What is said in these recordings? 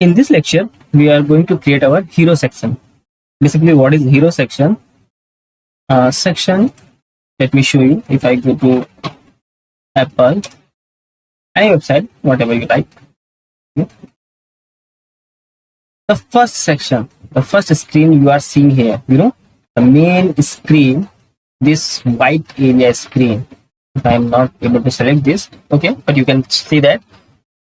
In this lecture, we are going to create our hero section. Basically, what is hero section? Section, let me show you. If I go to Apple, any website, whatever you like. The first section, the first screen you are seeing here, the main screen, this white area screen. If I am not able to select this, okay, but you can see that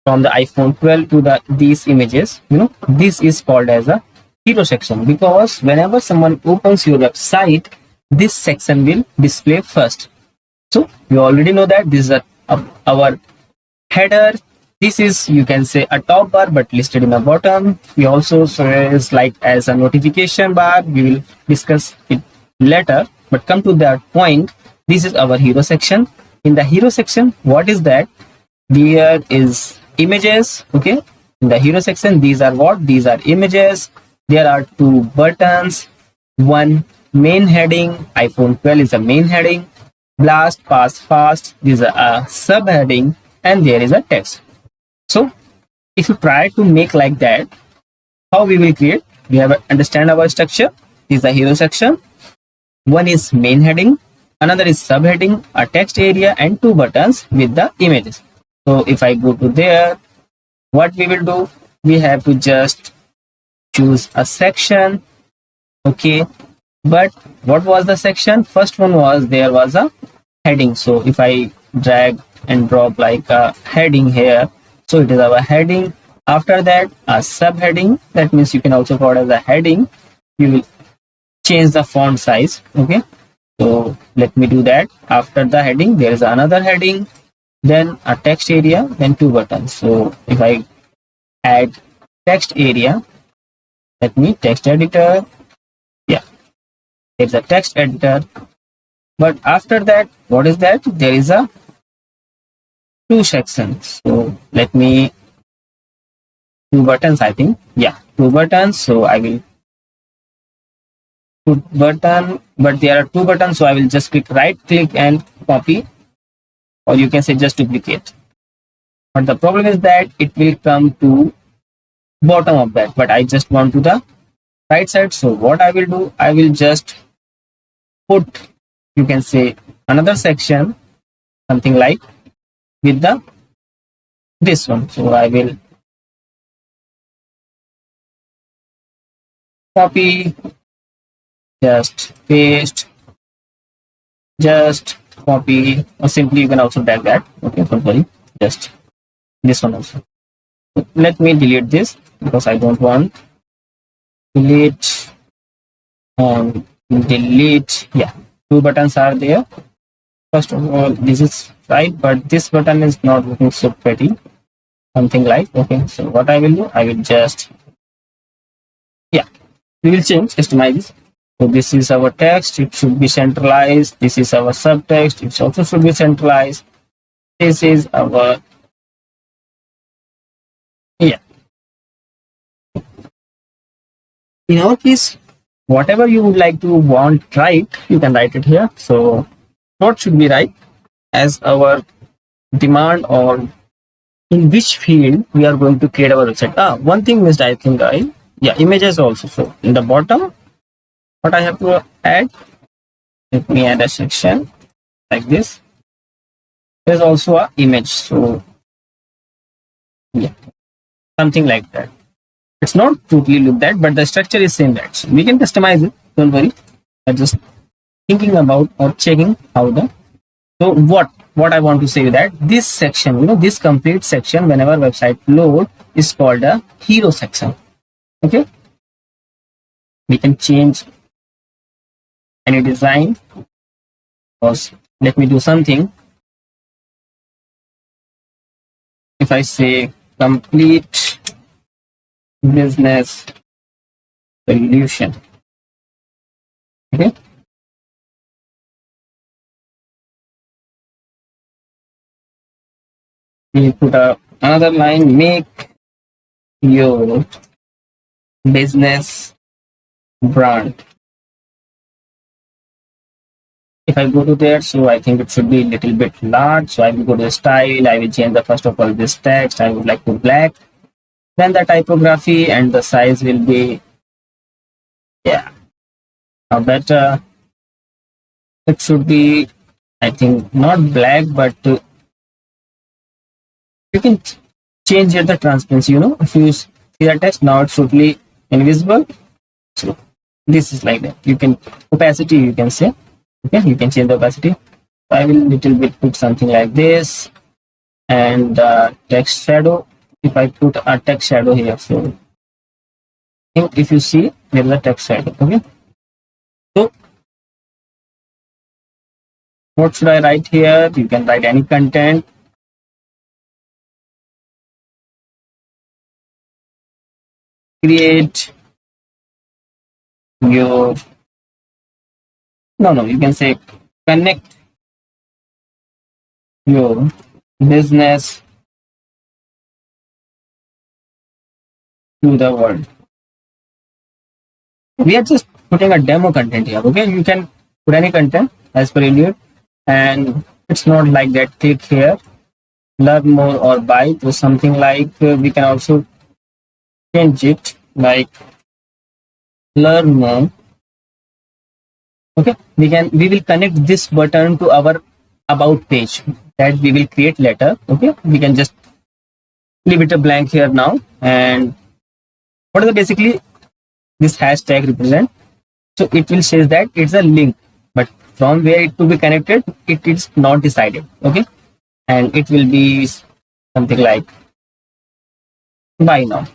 from the iPhone 12 to these images, this is called as a hero section, because whenever someone opens your website, this section will display first. So you already know that this is our header. This is, you can say, a top bar but listed in the bottom. We also is like as a notification bar. We will discuss it later, but come to that point. This is our hero section. In the hero section, what is that? There is images. Okay, in the hero section, these are what? These are images. There are two buttons, one main heading. iPhone 12 is a main heading. Blast, pass, fast, this is a subheading, and there is a text. So if you try to make like that, how we will create? We have understand our structure. This is the hero section. One is main heading, another is subheading, a text area, and two buttons with the images. So if I go to there, what we will do? We have to just choose a section. Okay, but what was the section? First one was, there was a heading. So if I drag and drop like a heading here, so it is our heading. After that, a subheading. That means you can also call it as a heading. You will change the font size. Okay, so let me do that. After the heading, there is another heading, then a text area, then two buttons. So if I add text area, let me text editor. Yeah, there's a text editor. But after that, what is that? There is a two sections. So let me, two buttons, I think. Yeah, two buttons. So I will put button, but there are two buttons. So I will just right click and copy, or you can say just duplicate. But the problem is that it will come to bottom of that, but I just want to the right side. So what I will do, I will just put, you can say, another section, something like with the this one. So I will copy, just paste, just copy, or simply you can also drag that. Okay, don't worry, just this one also. So let me delete this because I don't want. Delete and delete. Yeah, two buttons are there. First of all, this is right, but this button is not looking so pretty. Something like, okay, so what I will do, I will just, yeah, we will change, customize this. So this is our text, it should be centralized. This is our subtext, it also should be centralized. This is our, yeah. In our case, whatever you would like to want write, you can write it here. So what should be right as our demand, or in which field we are going to create our website. One thing missed, I think. Images also. So in the bottom, what I have to add, let me add a section like this. There's also a image. So yeah, something like that. It's not totally look that, but the structure is same that. So we can customize it. Don't worry. I'm just thinking about or checking how the. So what I want to say that this section, this complete section, whenever website load, is called a hero section. Okay, we can change any design. Let me do something. If I say complete business solution, okay, we put another line, make your business brand. If I go to there, so I think it should be a little bit large. So I will go to the style. I will change the first of all this text. I would like to black. Then the typography and the size will be, yeah, now better. It should be, I think, not black, but you can change here the transparency. If you see the text, now it's totally invisible. So this is like that. You can opacity, you can say. Okay, you can change the opacity. I will little bit put something like this, and text shadow. If I put a text shadow here, so if you see, there is a text shadow. Okay, so what should I write here? You can write any content. Create your, no, you can say connect your business to the world. We are just putting a demo content here. Okay, you can put any content as per your need, and it's not like that. Click here, learn more or buy. So something like we can also change it like learn more. Okay, we will connect this button to our about page that we will create later. Okay, we can just leave it a blank here now. And what is basically this hashtag represent? So it will say that it's a link, but from where it to be connected, it is not decided. Okay, and it will be something like buy now.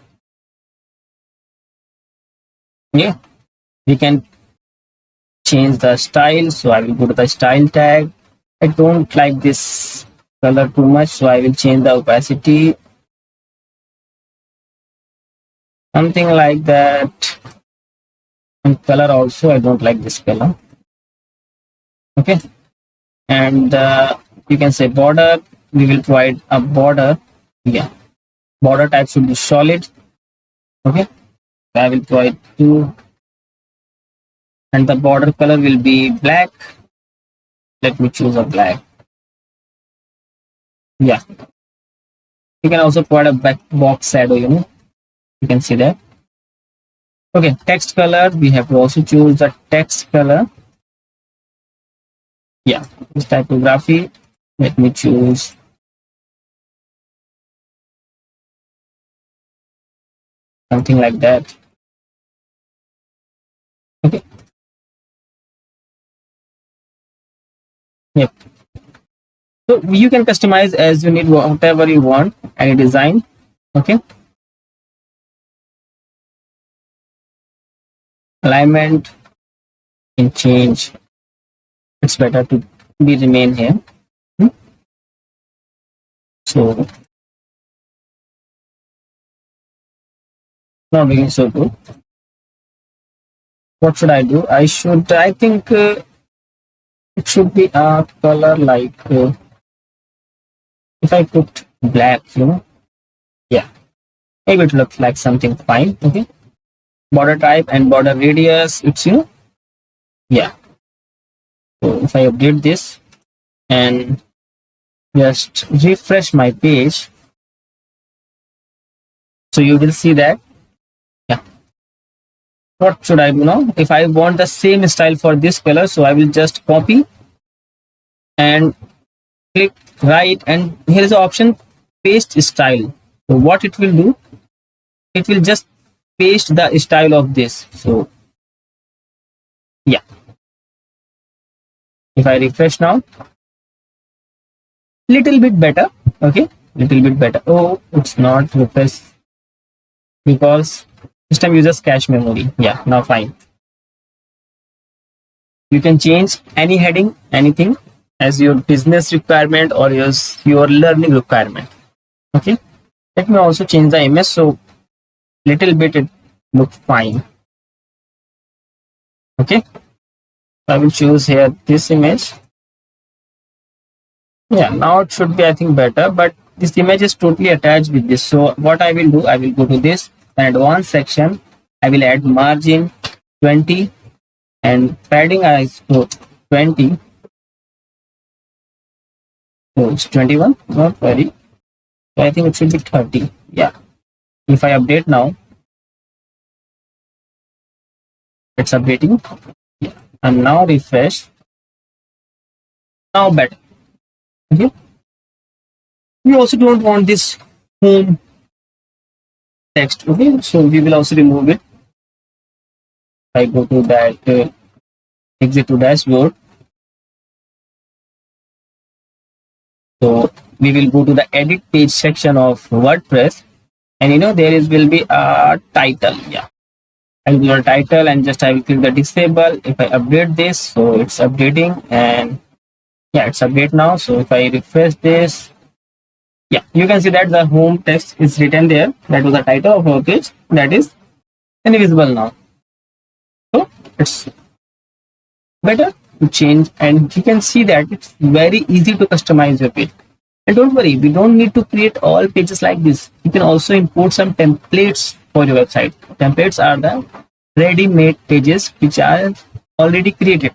Yeah, we can change the style. So I will go to the style tag. I don't like this color too much, so I will change the opacity. Something like that. And color also, I don't like this color. Okay, and you can say border. We will provide a border. Yeah, border type should be solid. Okay, I will provide 2, and the border color will be black. Let me choose a black. Yeah, you can also provide a back box shadow. You can see that. Okay, text color, we have to also choose the text color. Yeah, this typography, let me choose something like that. Okay, yep. So you can customize as you need, whatever you want, any design. Okay, alignment can change. It's better to be remain here. So not looking so good. What should I do? I think it should be a color like if I put black, yeah, maybe it looks like something fine. Okay, border type and border radius, it's yeah. So if I update this and just refresh my page, so you will see that. Yeah, what should I do now? If I want the same style for this color, so I will just copy and click right, and here is the option paste style. So what it will do, it will just paste the style of this. So yeah, if I refresh now, little bit better. Okay, little bit better. Oh, it's not refresh because system uses cache memory. Yeah, now fine. You can change any heading, anything as your business requirement or your learning requirement. Okay, let me also change the image, so little bit it looks fine. Okay, I will choose here this image. Yeah, now it should be, I think, better, but this image is totally attached with this. So what I will do, I will go to this advanced section. I will add margin 20 and padding I so 20. Oh, it's 21, not very. So I think it should be 30. Yeah, If I update now, it's updating. Yeah. And now refresh. Now better. Okay. We also don't want this home text. Okay, so we will also remove it. I go to that exit to dashboard. So we will go to the edit page section of WordPress, and there will be a title. Yeah, I'll do a title and just I will click the disable. If I update this, so it's updating, and yeah, it's update now. So if I refresh this, yeah, you can see that the home text is written there. That was the title of our page. That is invisible now. So it's better to change, and you can see that it's very easy to customize your page. And don't worry, we don't need to create all pages like this. You can also import some templates for your website. Templates are the ready-made pages which are already created.